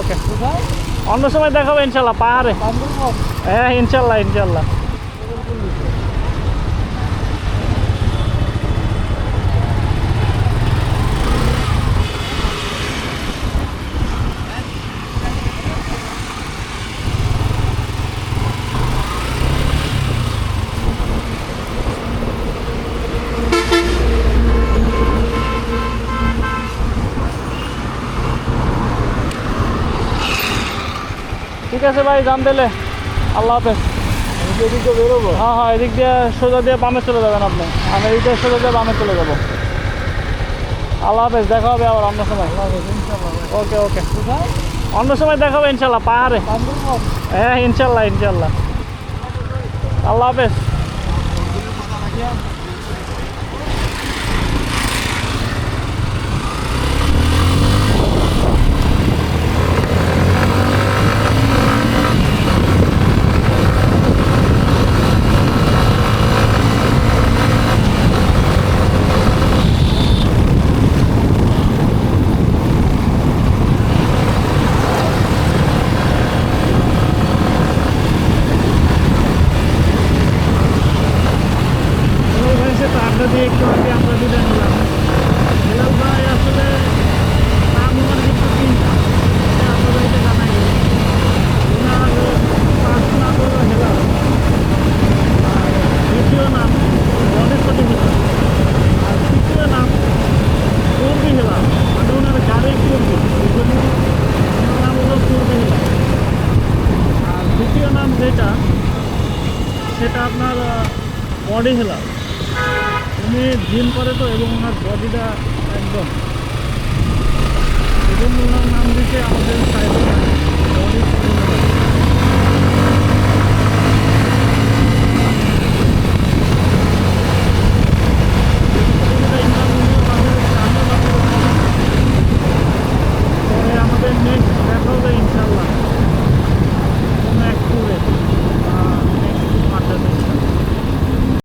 ওকে, অন্য সময় দেখাবো ইনশাল্লাহ পাহাড়ে। হ্যাঁ ইনশাল্লাহ ইনশাল্লাহ। ঠিক আছে ভাই, যান দিলে আল্লাহ হাফেজ। এদিক দিয়ে বেরোবো? হ্যাঁ হ্যাঁ, এদিক দিয়ে সোজা দিয়ে বামে চলে যাবেন আপনি, আমি এদিক দিয়ে সোজা দিয়ে বামে চলে যাবো। আল্লাহ হাফেজ, দেখা হবে আবার অন্য সময়। ওকে ওকে, অন্য সময় দেখাবো ইনশাল্লাহ পাহাড়ে। হ্যাঁ ইনশাল্লাহ ইনশাল্লাহ। আল্লাহ হাফেজ। আড্ডা দিয়ে একটু আগে আমরা বিদায় নিলাম। হেলাল ভাই আসলে নাম ওনার কিন্তু তিনটা, আপনাদেরকে জানাই। ওনার ফার্স্ট নাম হলো হেলাল, আর দ্বিতীয় নাম বনেশ্বরী হেলাল, আর তৃতীয় নাম পূর্বী হেলাল। মানে ওনার গাড়ির পূর্বী, এই জন্য ওনার নাম হলো পূর্বী হেলাল। আর দ্বিতীয় নাম যেটা, সেটা আপনার বডি হেলাল। উনি জিম করে তো, এবং ওনার বডিটা একদম, এবং ওনার নাম দিচ্ছে আমাদের সাইড